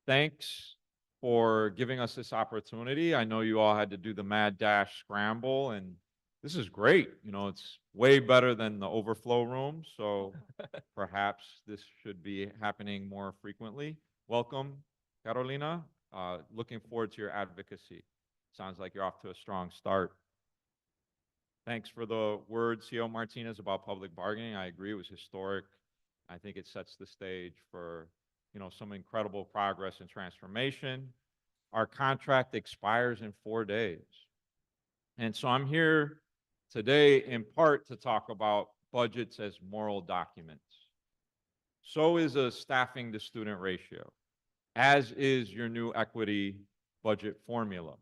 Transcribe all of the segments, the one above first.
Thanks for giving us this opportunity. I know you all had to do the mad dash scramble, and this is great. You know, it's way better than the overflow room, so perhaps this should be happening more frequently. Welcome, Carolina. Looking forward to your advocacy. Sounds like you're off to a strong start. Thanks for the words, CEO Martinez, about public bargaining. I agree, it was historic. I think it sets the stage for, some incredible progress and transformation. Our contract expires in 4 days. And so I'm here today in part to talk about budgets as moral documents. So is a staffing to student ratio, as is your new equity budget formula.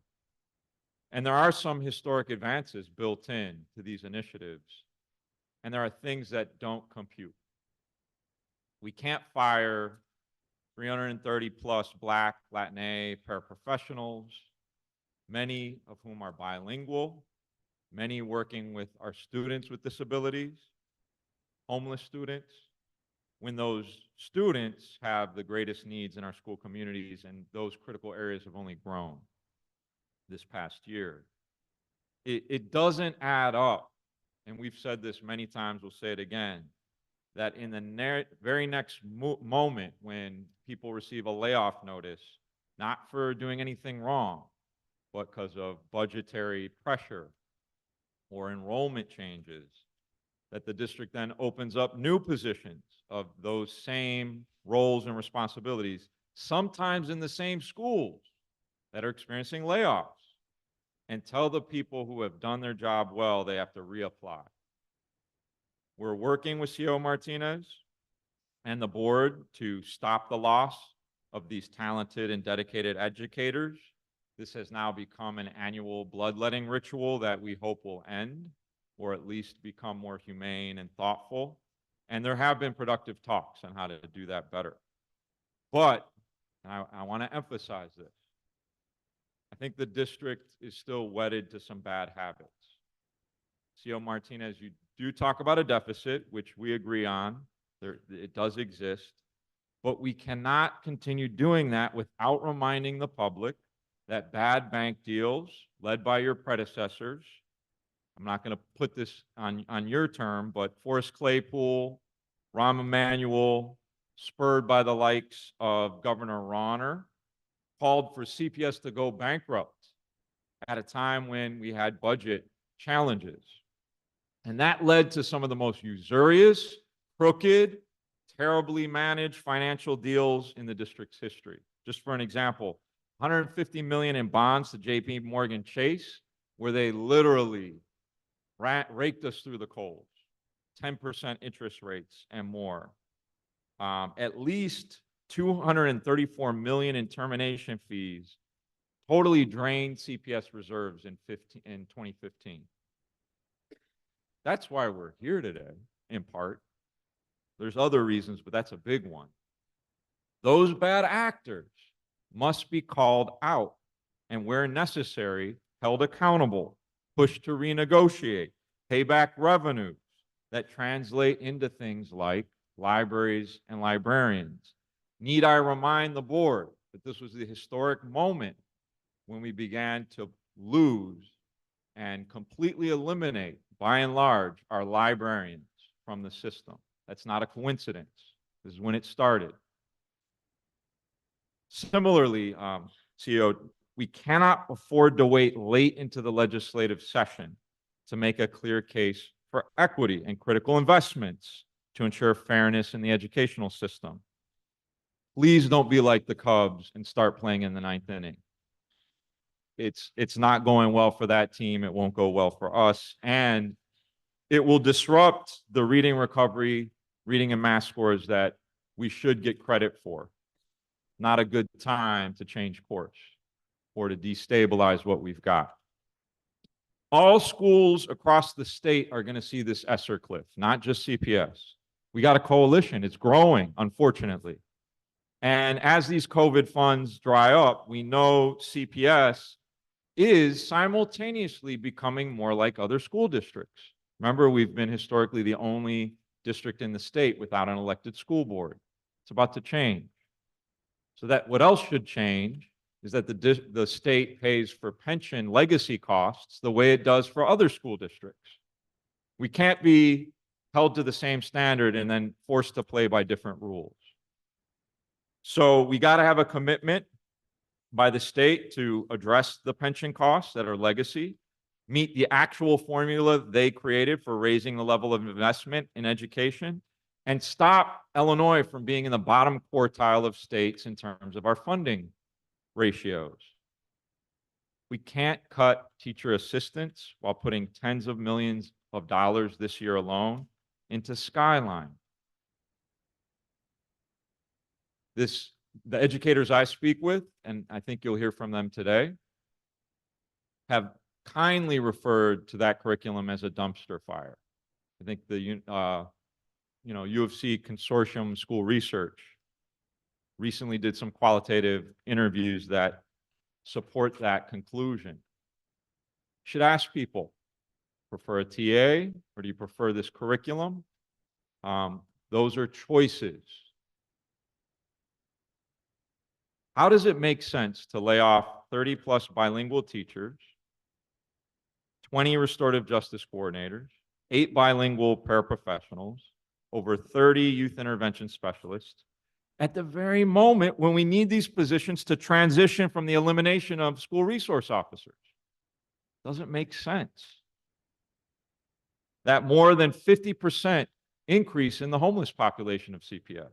And there are some historic advances built in to these initiatives, and there are things that don't compute. We can't fire 330 plus Black, Latina, paraprofessionals, many of whom are bilingual, many working with our students with disabilities, homeless students, when those students have the greatest needs in our school communities, and those critical areas have only grown this past year. It doesn't add up, and we've said this many times, we'll say it again, that in the very next moment when people receive a layoff notice, not for doing anything wrong, but because of budgetary pressure or enrollment changes, that the district then opens up new positions of those same roles and responsibilities, sometimes in the same schools that are experiencing layoffs, and tell the people who have done their job well they have to reapply. We're working with CEO Martinez and the board to stop the loss of these talented and dedicated educators. This has now become an annual bloodletting ritual that we hope will end, or at least become more humane and thoughtful. And there have been productive talks on how to do that better. But, and I want to emphasize this, I think the district is still wedded to some bad habits. CEO Martinez, you do talk about a deficit, which we agree on. It does exist. But we cannot continue doing that without reminding the public that bad bank deals led by your predecessors, I'm not going to put this on your term, but Forrest Claypool, Rahm Emanuel, spurred by the likes of Governor Rauner, called for CPS to go bankrupt at a time when we had budget challenges. And that led to some of the most usurious, crooked, terribly managed financial deals in the district's history. Just for an example, $150 million in bonds to JP Morgan Chase, where they literally raked us through the coals, 10% interest rates and more. At least $234 million in termination fees, totally drained CPS reserves in 2015. That's why we're here today, in part. There's other reasons, but that's a big one. Those bad actors must be called out and, where necessary, held accountable, pushed to renegotiate, pay back revenues that translate into things like libraries and librarians. Need I remind the board that this was the historic moment when we began to lose and completely eliminate, by and large, our librarians from the system. That's not a coincidence. This is when it started. Similarly, CEO, we cannot afford to wait late into the legislative session to make a clear case for equity and critical investments to ensure fairness in the educational system. Please don't be like the Cubs and start playing in the ninth inning. It's not going well for that team. It won't go well for us. And it will disrupt the reading recovery, reading and math scores that we should get credit for. Not a good time to change course or to destabilize what we've got. All schools across the state are going to see this ESSER cliff, not just CPS. We got a coalition. It's growing, unfortunately. And as these COVID funds dry up, we know CPS is simultaneously becoming more like other school districts. Remember, we've been historically the only district in the state without an elected school board. It's about to change. So that what else should change is that the state pays for pension legacy costs the way it does for other school districts. We can't be held to the same standard and then forced to play by different rules. So we got to have a commitment by the state to address the pension costs that are legacy, meet the actual formula they created for raising the level of investment in education, and stop Illinois from being in the bottom quartile of states in terms of our funding ratios. We can't cut teacher assistants while putting tens of millions of dollars this year alone into Skyline. The educators I speak with, and I think you'll hear from them today, have kindly referred to that curriculum as a dumpster fire. I think the U of C Consortium School Research recently did some qualitative interviews that support that conclusion. You should ask people, prefer a TA or do you prefer this curriculum? Those are choices. How does it make sense to lay off 30 plus bilingual teachers, 20 restorative justice coordinators, 8 bilingual paraprofessionals, over 30 youth intervention specialists, at the very moment when we need these positions to transition from the elimination of school resource officers? Doesn't make sense. That more than 50% increase in the homeless population of CPS.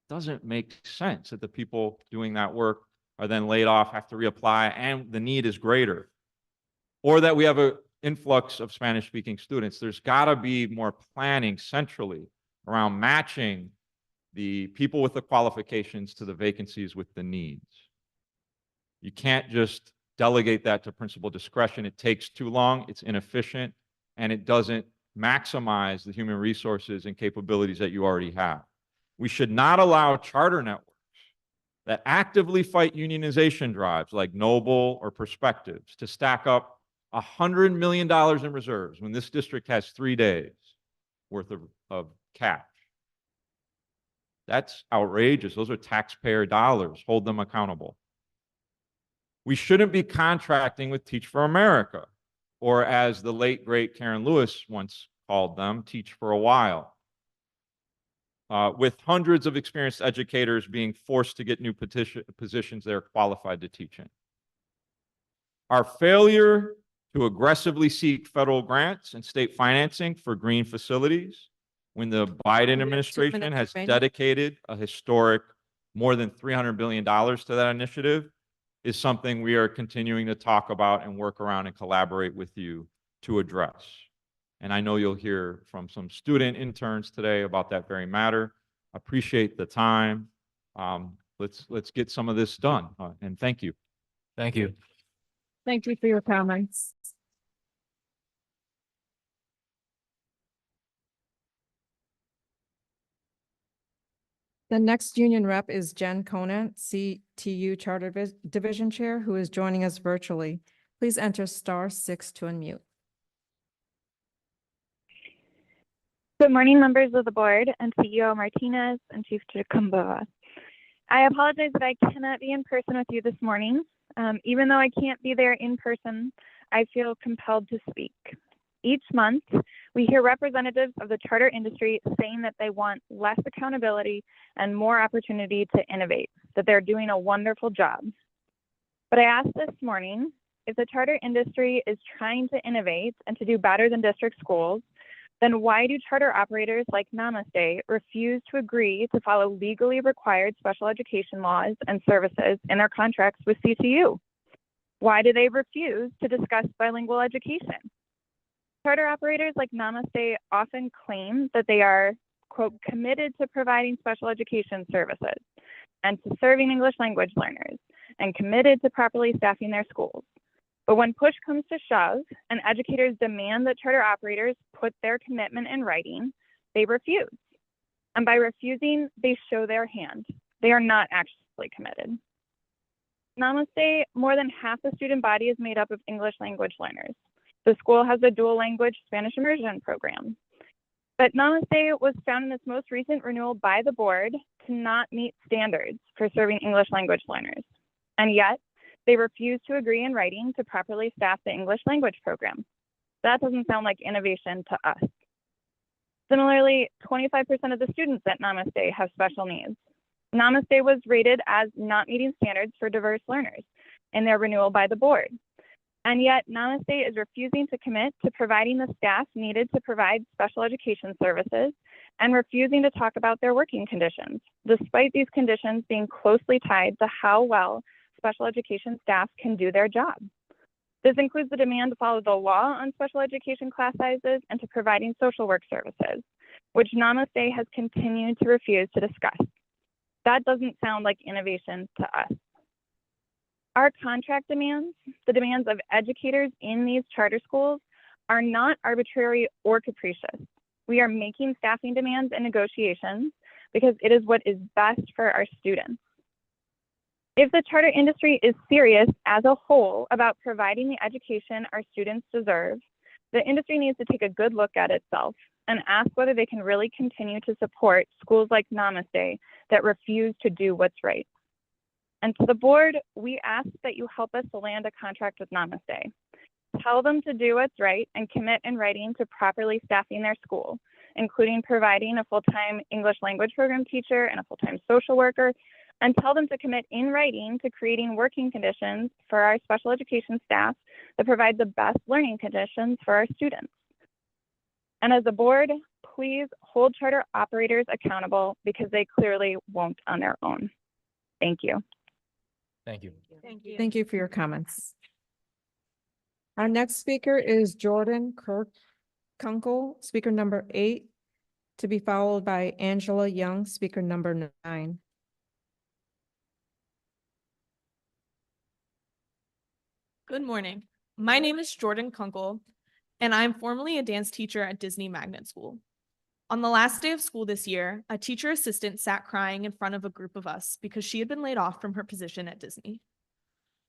Doesn't make sense that the people doing that work are then laid off, have to reapply, and the need is greater. Or that we have an influx of Spanish-speaking students. There's got to be more planning centrally around matching the people with the qualifications to the vacancies with the needs. You can't just delegate that to principal discretion. It takes too long, it's inefficient, and it doesn't maximize the human resources and capabilities that you already have. We should not allow charter networks that actively fight unionization drives like Noble or Perspectives to stack up $100 million in reserves when this district has 3 days worth of cash. That's outrageous. Those are taxpayer dollars. Hold them accountable. We shouldn't be contracting with Teach for America, or as the late, great Karen Lewis once called them, Teach for a While. With hundreds of experienced educators being forced to get new positions they're qualified to teach in. Our failure to aggressively seek federal grants and state financing for green facilities when the Biden administration has dedicated a historic more than $300 billion to that initiative is something we are continuing to talk about and work around and collaborate with you to address. And I know you'll hear from some student interns today about that very matter. Appreciate the time. Let's get some of this done. And thank you. Thank you. Thank you for your comments. The next union rep is Jen Conant, CTU Charter Division Chair, who is joining us virtually. Please enter *6 to unmute. Good morning, members of the board and CEO Martinez and Chief Chicumboa. I apologize that I cannot be in person with you this morning. Even though I can't be there in person, I feel compelled to speak. Each month, we hear representatives of the charter industry saying that they want less accountability and more opportunity to innovate, that they're doing a wonderful job. But I asked this morning, if the charter industry is trying to innovate and to do better than district schools, then why do charter operators like Namaste refuse to agree to follow legally required special education laws and services in their contracts with CTU? Why do they refuse to discuss bilingual education? Charter operators like Namaste often claim that they are, quote, committed to providing special education services and to serving English language learners and committed to properly staffing their schools. But when push comes to shove and educators demand that charter operators put their commitment in writing, they refuse. And by refusing, they show their hand. They are not actually committed. Namaste, more than half the student body is made up of English language learners. The school has a dual language Spanish immersion program. But Namaste was found in this most recent renewal by the board to not meet standards for serving English language learners, and yet they refuse to agree in writing to properly staff the English language program. That doesn't sound like innovation to us. Similarly, 25% of the students at Namaste have special needs. Namaste was rated as not meeting standards for diverse learners in their renewal by the board. And yet Namaste is refusing to commit to providing the staff needed to provide special education services and refusing to talk about their working conditions, despite these conditions being closely tied to how well special education staff can do their job. This includes the demand to follow the law on special education class sizes and to providing social work services, which Namaste has continued to refuse to discuss. That doesn't sound like innovation to us. Our contract demands, the demands of educators in these charter schools, are not arbitrary or capricious. We are making staffing demands and negotiations because it is what is best for our students. If the charter industry is serious as a whole about providing the education our students deserve, the industry needs to take a good look at itself and ask whether they can really continue to support schools like Namaste that refuse to do what's right. And to the board, we ask that you help us to land a contract with Namaste. Tell them to do what's right and commit in writing to properly staffing their school, including providing a full-time English language program teacher and a full-time social worker, and tell them to commit in writing to creating working conditions for our special education staff that provide the best learning conditions for our students. And as a board, please hold charter operators accountable because they clearly won't on their own. Thank you. Thank you. Thank you for your comments. Our next speaker is Jordan Kunkel, speaker number 8, to be followed by Angela Young, speaker number 9. Good morning. My name is Jordan Kunkel, and I'm formerly a dance teacher at Disney Magnet School. On the last day of school this year, a teacher assistant sat crying in front of a group of us because she had been laid off from her position at Disney.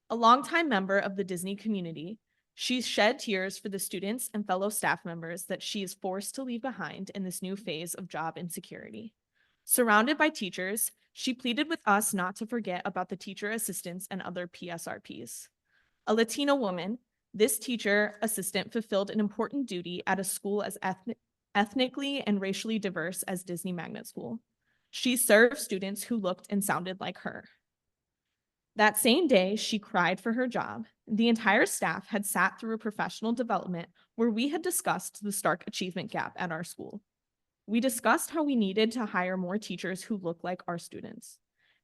A longtime member of the Disney community, she shed tears for the students and fellow staff members that she is forced to leave behind in this new phase of job insecurity. Surrounded by teachers, she pleaded with us not to forget about the teacher assistants and other PSRPs. A Latina woman, this teacher assistant fulfilled an important duty at a school as ethnically and racially diverse as Disney Magnet School. She served students who looked and sounded like her. That same day, she cried for her job. The entire staff had sat through a professional development where we had discussed the stark achievement gap at our school. We discussed how we needed to hire more teachers who look like our students.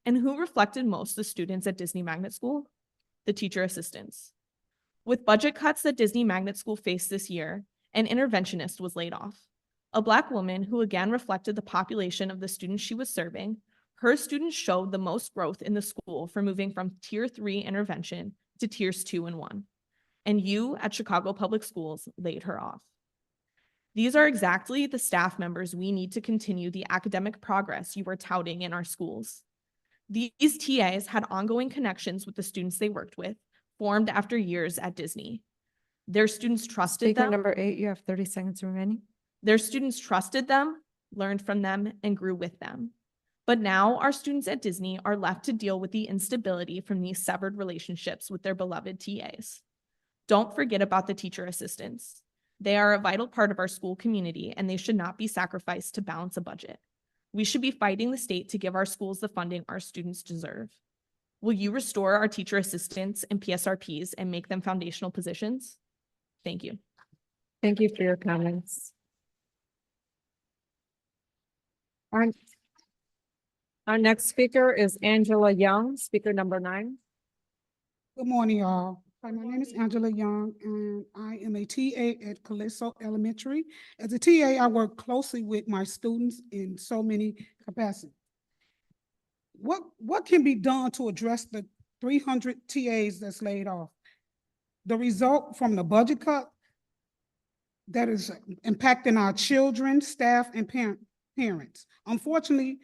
And who reflected most the students at Disney Magnet School? The teacher assistants. With budget cuts that Disney Magnet School faced this year, an interventionist was laid off. A Black woman who again reflected the population of the students she was serving, her students showed the most growth in the school for moving from Tier 3 intervention to Tiers 2 and 1. And you at Chicago Public Schools laid her off. These are exactly the staff members we need to continue the academic progress you are touting in our schools. These TAs had ongoing connections with the students they worked with, formed after years at Disney. Their students trusted Speaker them. number 8, you have 30 seconds remaining. Their students trusted them, learned from them, and grew with them. But now our students at Disney are left to deal with the instability from these severed relationships with their beloved TAs. Don't forget about the teacher assistants. They are a vital part of our school community, and they should not be sacrificed to balance a budget. We should be fighting the state to give our schools the funding our students deserve. Will you restore our teacher assistants and PSRPs and make them foundational positions? Thank you. Thank you for your comments. Our next speaker is Angela Young, speaker number 9. Good morning, y'all. Hi, my name is Angela Young, and I am a TA at Clissold Elementary. As a TA, I work closely with my students in so many capacities. What can be done to address the 300 TAs that's laid off? The result from the budget cut that is impacting our children, staff, and parents. Unfortunately,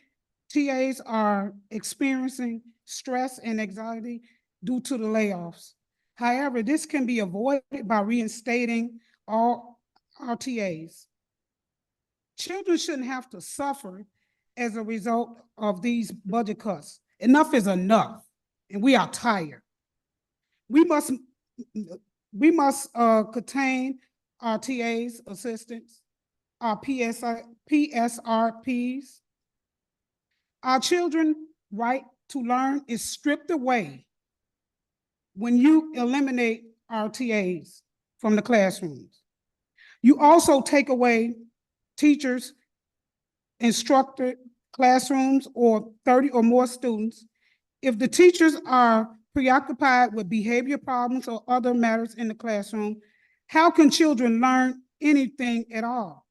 TAs are experiencing stress and anxiety due to the layoffs. However, this can be avoided by reinstating all our TAs. Children shouldn't have to suffer as a result of these budget cuts. Enough is enough, and we are tired. We must contain our TAs, assistants, our PSRPs. Our children's right to learn is stripped away when you eliminate our TAs from the classrooms. You also take away teachers, instructor classrooms, or 30 or more students. If the teachers are preoccupied with behavior problems or other matters in the classroom, how can children learn anything at all?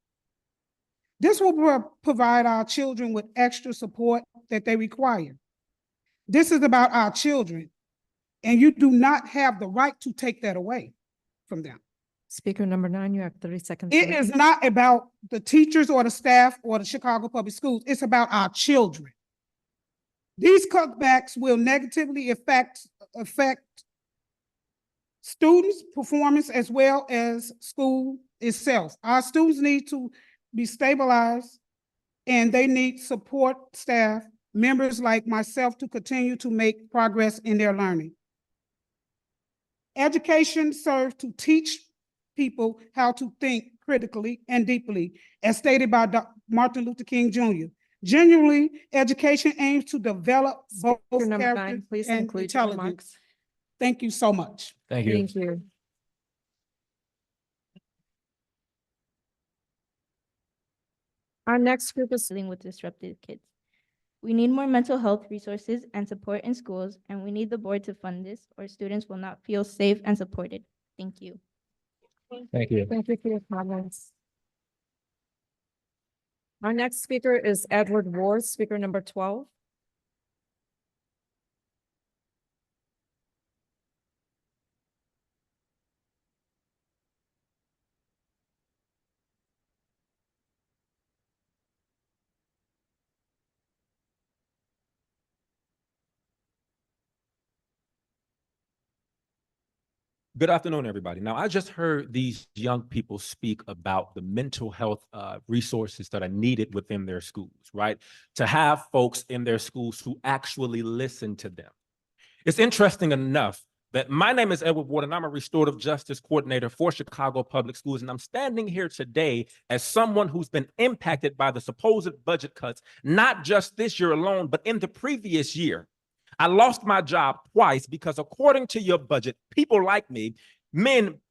This will provide our children with extra support that they require. This is about our children, and you do not have the right to take that away from them. Speaker number 9, you have 30 seconds. It left. is not about the teachers or the staff or the Chicago Public Schools. It's about our children. These cutbacks will negatively affect students' performance as well as school itself. Our students need to be stabilized, and they need support staff, members like myself, to continue to make progress in their learning. Education serves to teach people how to think critically and deeply, as stated by Martin Luther King Jr. Genuinely, education aims to develop both Speaker number 9, character please and conclude your intelligence. remarks. Thank you so much. Thank you. Thank you. Our next group is dealing with disrupted kids. We need more mental health resources and support in schools, and we need the board to fund this, or students will not feel safe and supported. Thank you. Thank you. Thank you for your comments. Our next speaker is Edward Ward, speaker number 12. Good afternoon, everybody. Now, I just heard these young people speak about the mental health resources that are needed within their schools, right? To have folks in their schools who actually listen to them. It's interesting enough that my name is Edward Ward, and I'm a restorative justice coordinator for Chicago Public Schools. And I'm standing here today as someone who's been impacted by the supposed budget cuts, not just this year alone, but in the previous year. I lost my job twice because, according to your budget, people like me,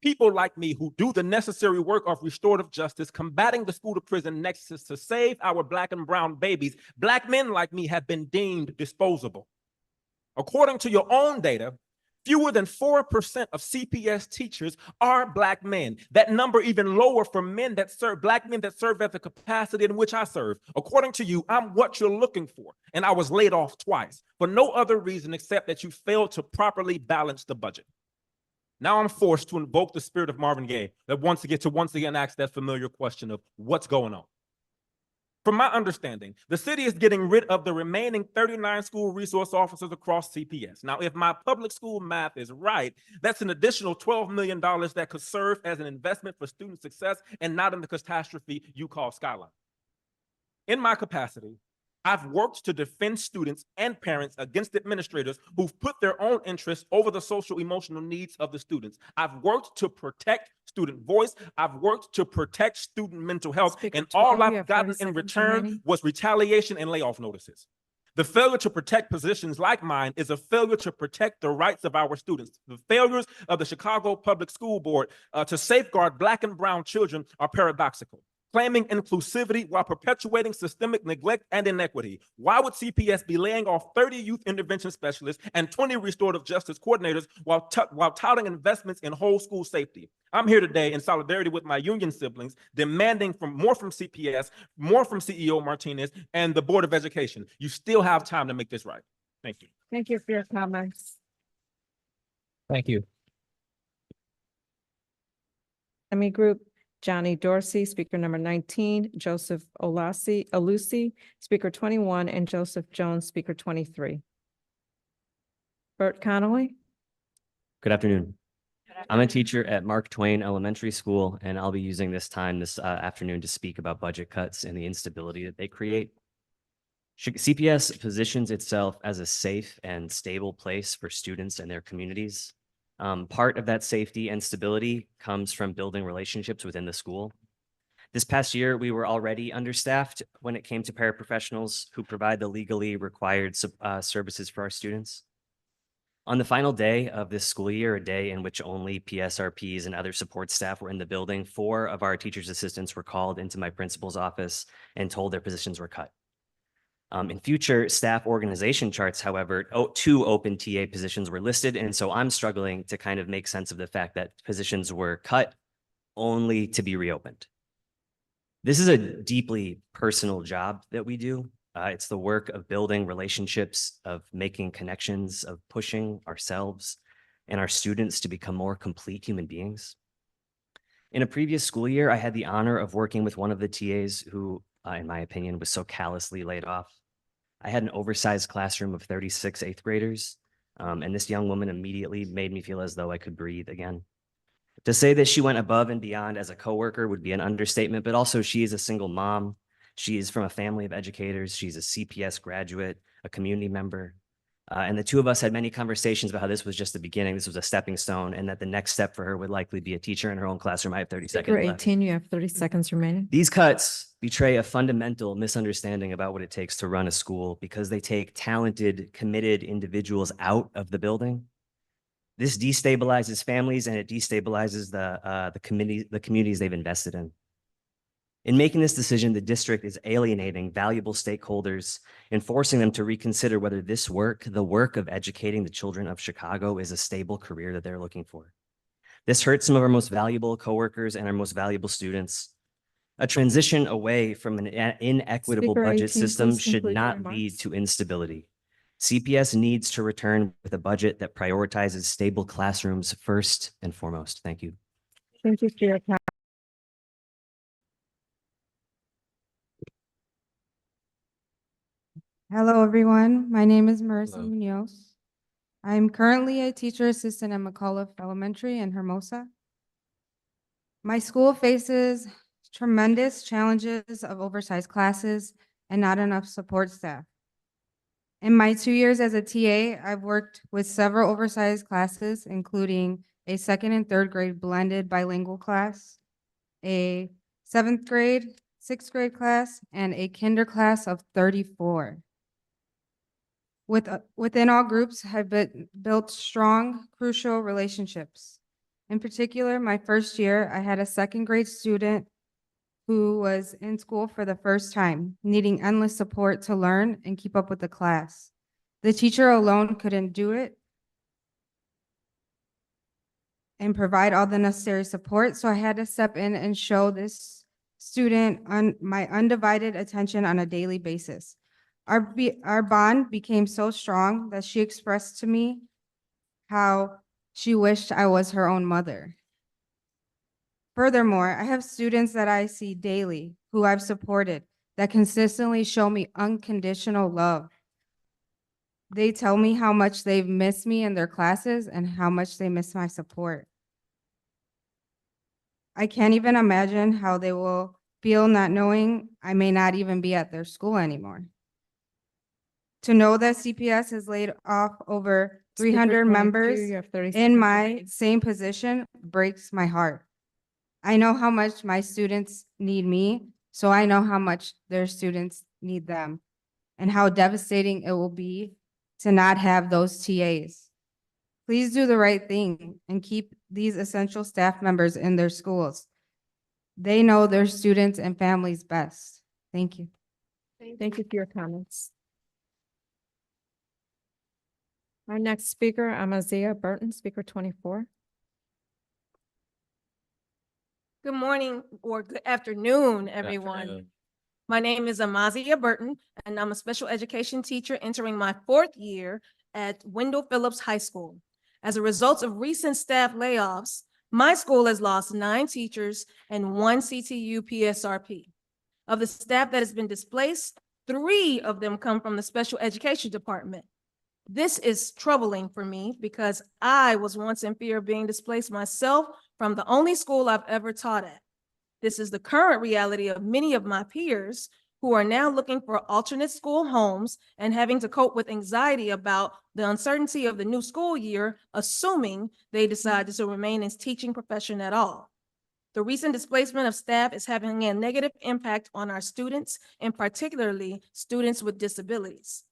people like me who do the necessary work of restorative justice, combating the school to prison nexus to save our Black and brown babies, Black men like me have been deemed disposable. According to your own data, fewer than 4% of CPS teachers are Black men. That number even lower for men that serve, Black men that serve at the capacity in which I serve. According to you, I'm what you're looking for. And I was laid off twice for no other reason except that you failed to properly balance the budget. Now I'm forced to invoke the spirit of Marvin Gaye that wants to get to once again ask that familiar question of what's going on. From my understanding, the city is getting rid of the remaining 39 school resource officers across CPS. Now, if my public school math is right, that's an additional $12 million that could serve as an investment for student success and not in the catastrophe you call Skyline. In my capacity, I've worked to defend students and parents against administrators who've put their own interests over the social emotional needs of the students. I've worked to protect student voice. I've worked to protect student mental health. Speaker And 12, all you I've have gotten 30 in seconds return remaining. was retaliation and layoff notices. The failure to protect positions like mine is a failure to protect the rights of our students. The failures of the Chicago Public School Board to safeguard Black and brown children are paradoxical. Claiming inclusivity while perpetuating systemic neglect and inequity. Why would CPS be laying off 30 youth intervention specialists and 20 restorative justice coordinators while touting investments in whole school safety? I'm here today in solidarity with my union siblings, demanding more from CPS, more from CEO Martinez and the Board of Education. You still have time to make this right. Thank you. Thank you for your comments. Thank you. Semi group, Johnny Dorsey, speaker number 19, Joseph Alusi, speaker 21, and Joseph Jones, speaker 23. Bert Connelly. Good afternoon. I'm a teacher at Twain Elementary School, and I'll be using this time this afternoon to speak about budget cuts and the instability that they create. CPS positions itself as a safe and stable place for students and their communities. Part of that safety and stability comes from building relationships within the school. This past year, we were already understaffed when it came to paraprofessionals who provide the legally required services for our students. On the final day of this school year, a day in which only PSRPs and other support staff were in the building, 4 of our teachers' assistants were called into my principal's office and told their positions were cut. In future staff organization charts, however, 2 open TA positions were listed, and so I'm struggling to kind of make sense of the fact that positions were cut only to be reopened. This is a deeply personal job that we do. It's the work of building relationships, of making connections, of pushing ourselves and our students to become more complete human beings. In a previous school year, I had the honor of working with one of the TAs who, in my opinion, was so callously laid off. I had an oversized classroom of 36 8th graders, and this young woman immediately made me feel as though I could breathe again. To say that she went above and beyond as a coworker would be an understatement, but also she is a single mom. She is from a family of educators. She's a CPS graduate, a community member. And the 2 of us had many conversations about how this was just the beginning. This was a stepping stone, and that the next step for her would likely be a teacher in her own classroom. I have 30 seconds Speaker left. 18, you have 30 seconds remaining. These cuts betray a fundamental misunderstanding about what it takes to run a school because they take talented, committed individuals out of the building. This destabilizes families and it destabilizes the communities they've invested in. In making this decision, the district is alienating valuable stakeholders and forcing them to reconsider whether this work, the work of educating the children of Chicago, is a stable career that they're looking for. This hurts some of our most valuable coworkers and our most valuable students. A transition away from an inequitable Speaker budget 18, system please should conclude your not remarks. lead to instability. CPS needs to return with a budget that prioritizes stable classrooms first and foremost. Thank you. Thank you for your time. Hello, everyone. My name is Marissa Hello. Muñoz. I'm currently a teacher assistant at McAuliffe Elementary in Hermosa. My school faces tremendous challenges of oversized classes and not enough support staff. In my 2 years as a TA, I've worked with several oversized classes, including a 2nd and 3rd grade blended bilingual class, a 7th grade, 6th grade class, and a kinder class of 34. Within all groups, I've built strong, crucial relationships. In particular, my first year, I had a 2nd grade student who was in school for the first time, needing endless support to learn and keep up with the class. The teacher alone couldn't do it and provide all the necessary support, so I had to step in and show this student my undivided attention on a daily basis. Our bond became so strong that she expressed to me how she wished I was her own mother. Furthermore, I have students that I see daily who I've supported that consistently show me unconditional love. They tell me how much they've missed me in their classes and how much they miss my support. I can't even imagine how they will feel not knowing I may not even be at their school anymore. To know that CPS has laid off over 300 Speaker 22, members you have 30 in seconds my remaining. same position breaks my heart. I know how much my students need me, so I know how much their students need them, and how devastating it will be to not have those TAs. Please do the right thing and keep these essential staff members in their schools. They know their students and families best. Thank you. Thank you for your comments. Our next speaker, Amaziah Burton, speaker 24. Good morning or good afternoon, everyone. My name is Amaziah Burton, and I'm a special education teacher entering my 4th year at Wendell Phillips High School. As a result of recent staff layoffs, my school has lost 9 teachers and 1 CTU PSRP. Of the staff that has been displaced, 3 of them come from the special education department. This is troubling for me because I was once in fear of being displaced myself from the only school I've ever taught at. This is the current reality of many of my peers who are now looking for alternate school homes and having to cope with anxiety about the uncertainty of the new school year, assuming they decide to remain in teaching profession at all. The recent displacement of staff is having a negative impact on our students, and particularly students with disabilities.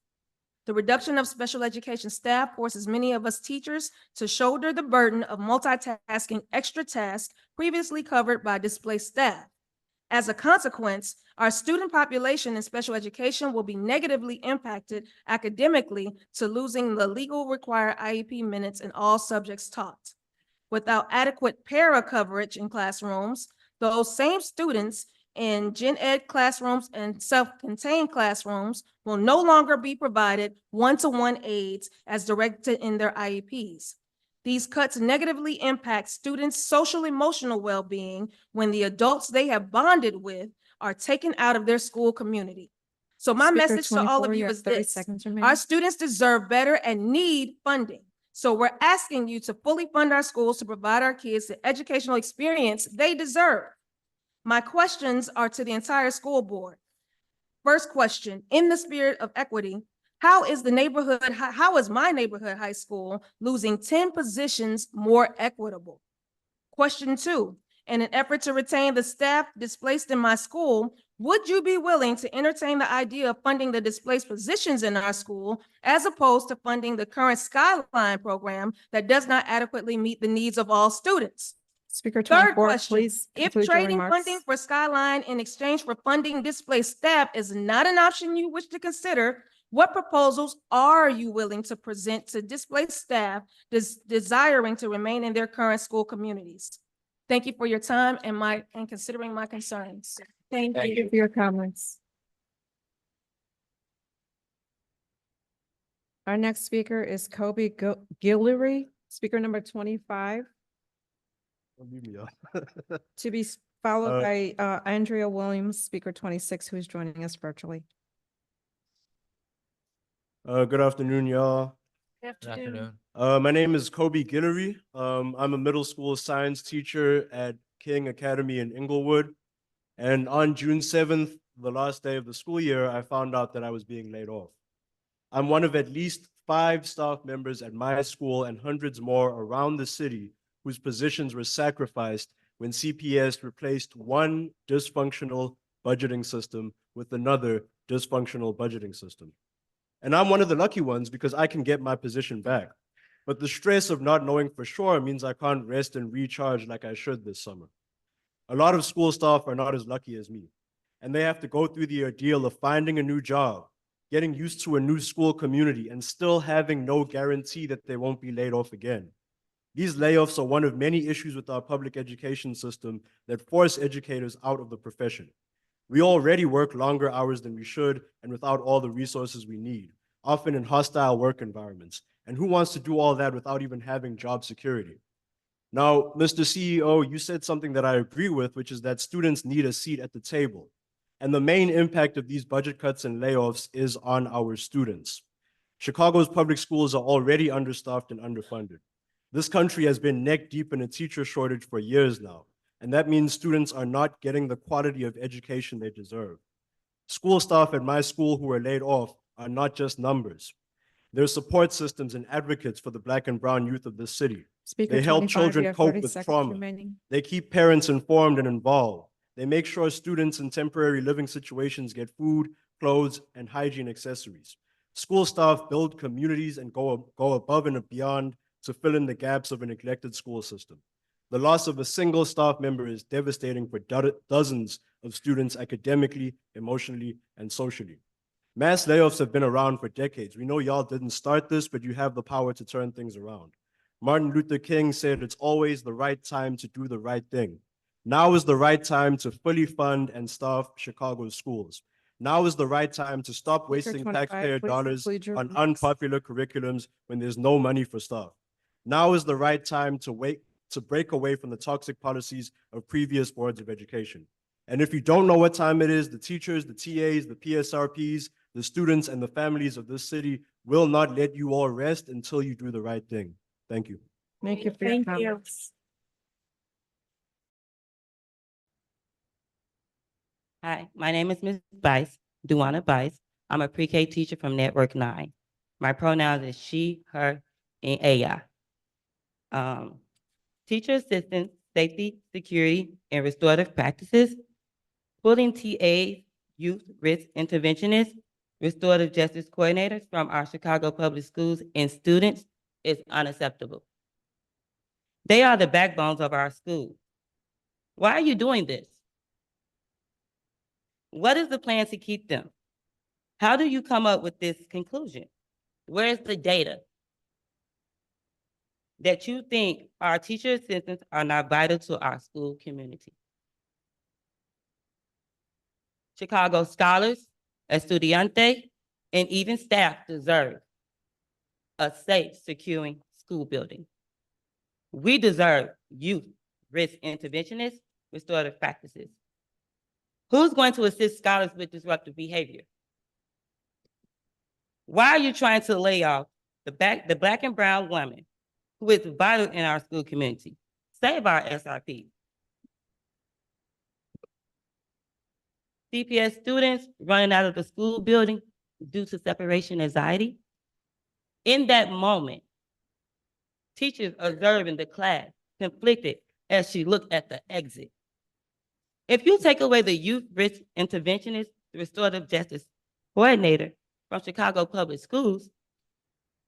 The reduction of special education staff forces many of us teachers to shoulder the burden of multitasking extra tasks previously covered by displaced staff. As a consequence, our student population in special education will be negatively impacted academically to losing the legal required IEP minutes in all subjects taught. Without adequate para coverage in classrooms, those same students in gen ed classrooms and self-contained classrooms will no longer be provided one-to-one aids as directed in their IEPs. These cuts negatively impact students' social emotional well-being when the adults they have bonded with are taken out of their school community. So my Speaker message to all 24, of you have is 30 this: seconds remaining. our students deserve better and need funding. So we're asking you to fully fund our schools to provide our kids the educational experience they deserve. My questions are to the entire school board. First question, in the spirit of equity, how is my neighborhood high school losing 10 positions more equitable? Question 2, in an effort to retain the staff displaced in my school, would you be willing to entertain the idea of funding the displaced positions in our school as opposed to funding the current Skyline program that does not adequately meet the needs of all students? Speaker Third 24, question, please if conclude your trading remarks. funding for Skyline in exchange for funding displaced staff is not an option you wish to consider, what proposals are you willing to present to displaced staff desiring to remain in their current school communities? Thank you for your time and considering my concerns. Thank Thank you. you for your comments. Our next speaker is Kobi Guillory, speaker number 25, to be followed by Andrea Williams, speaker 26, who is joining us virtually. Good afternoon, y'all. Good afternoon. My name is Kobi Guillory. I'm a middle school science teacher at King Academy in Inglewood. And on June 7th, the last day of the school year, I found out that I was being laid off. I'm one of at least 5 staff members at my school and hundreds more around the city whose positions were sacrificed when CPS replaced one dysfunctional budgeting system with another dysfunctional budgeting system. And I'm one of the lucky ones because I can get my position back. But the stress of not knowing for sure means I can't rest and recharge like I should this summer. A lot of school staff are not as lucky as me, and they have to go through the ordeal of finding a new job, getting used to a new school community, and still having no guarantee that they won't be laid off again. These layoffs are one of many issues with our public education system that force educators out of the profession. We already work longer hours than we should and without all the resources we need, often in hostile work environments. And who wants to do all that without even having job security? Now, Mr. CEO, you said something that I agree with, which is that students need a seat at the table. And the main impact of these budget cuts and layoffs is on our students. Chicago's public schools are already understaffed and underfunded. This country has been neck deep in a teacher shortage for years now, and that means students are not getting the quality of education they deserve. School staff at my school who are laid off are not just numbers. They're support systems and advocates for the Black and brown youth of this city. Speaker They help 25, children you have cope 30 with seconds trauma. remaining. They keep parents informed and involved. They make sure students in temporary living situations get food, clothes, and hygiene accessories. School staff build communities and go above and beyond to fill in the gaps of a neglected school system. The loss of a single staff member is devastating for dozens of students academically, emotionally, and socially. Mass layoffs have been around for decades. We know y'all didn't start this, but you have the power to turn things around. Martin Luther King said it's always the right time to do the right thing. Now is the right time to fully fund and staff Chicago's schools. Now is the right time to stop wasting 25, taxpayer please dollars conclude your on remarks. unpopular curriculums when there's no money for staff. Now is the right time to break away from the toxic policies of previous boards of education. And if you don't know what time it is, the teachers, the TAs, the PSRPs, the students, and the families of this city will not let you all rest until you do the right thing. Thank you. Thank you for your Thank you. comments. Hi, my name is Ms. Bice, Duwuana Bice. I'm a pre-K teacher from Network 9. My pronouns is she, her, and AI. Teacher assistants, safety, security, and restorative practices, pulling TAs, youth risk interventionists, restorative justice coordinators from our Chicago public schools and students is unacceptable. They are the backbones of our school. Why are you doing this? What is the plan to keep them? How do you come up with this conclusion? Where's the data that you think our teacher assistants are not vital to our school community? Chicago scholars, estudiante, and even staff deserve a safe, securing school building. We deserve youth risk interventionists, restorative practices. Who's going to assist scholars with disruptive behavior? Why are you trying to lay off the Black and brown woman who is vital in our school community? Save our SRP. CPS students running out of the school building due to separation anxiety. In that moment, teachers observing the class conflicted as she looked at the exit. If you take away the youth risk interventionist, restorative justice coordinator from Chicago Public Schools,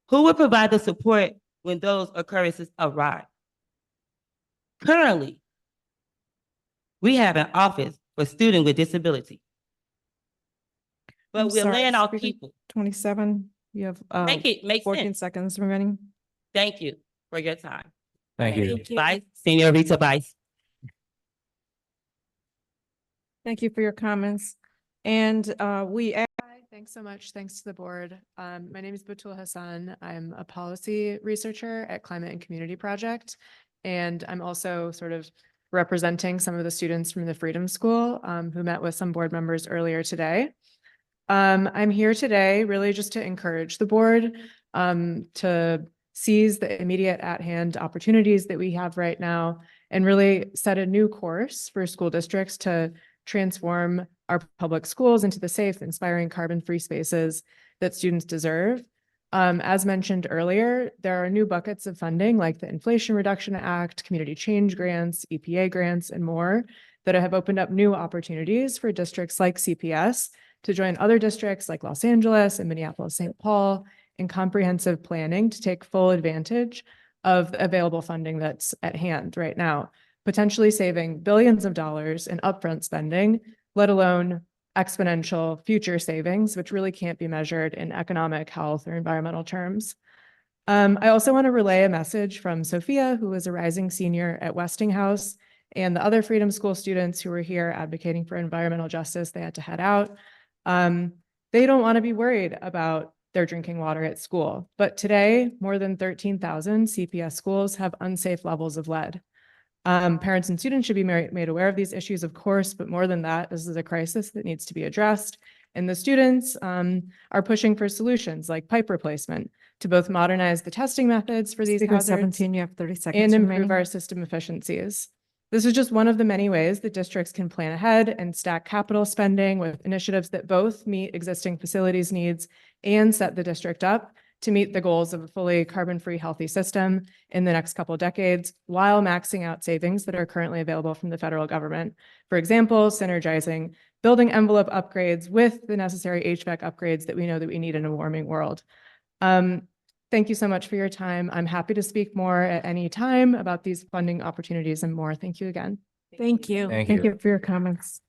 who will provide the support when those occurrences arrive? Currently, we have an office for students with disability, but I'm we're sorry, laying off speaker people. 27, you have Make it make 14 sense. seconds remaining. Thank you for your time. Thank you. Bye, Señorita Bice. Thank you for your comments. And Hi, thanks so much. Thanks to the board. My name is Batul Hassan. I'm a policy researcher at Climate and Community Project. And I'm also sort of representing some of the students from the Freedom School who met with some board members earlier today. I'm here today really just to encourage the board to seize the immediate at-hand opportunities that we have right now and really set a new course for school districts to transform our public schools into the safe, inspiring, carbon-free spaces that students deserve. As mentioned earlier, there are new buckets of funding like the Inflation Reduction Act, Community Change Grants, EPA grants, and more that have opened up new opportunities for districts like CPS to join other districts like Los Angeles and Minneapolis-St. Paul in comprehensive planning to take full advantage of the available funding that's at hand right now, potentially saving billions of dollars in upfront spending, let alone exponential future savings, which really can't be measured in economic, health, or environmental terms. I also want to relay a message from Sophia, who is a rising senior at Westinghouse, and the other Freedom School students who were here advocating for environmental justice. They had to head out. They don't want to be worried about their drinking water at school. But today, more than 13,000 CPS schools have unsafe levels of lead. Parents and students should be made aware of these issues, of course, but more than that, this is a crisis that needs to be addressed. And the students are pushing for solutions like pipe replacement to both modernize the testing methods for these Speaker hazards 17, you have 30 seconds and improve remaining. our system efficiencies. This is just one of the many ways that districts can plan ahead and stack capital spending with initiatives that both meet existing facilities needs and set the district up to meet the goals of a fully carbon-free, healthy system in the next couple of decades, while maxing out savings that are currently available from the federal government. For example, synergizing building envelope upgrades with the necessary HVAC upgrades that we know that we need in a warming world. Thank you so much for your time. I'm happy to speak more at any time about these funding opportunities and more. Thank you again. Thank you. Thank Thank you. you for your comments.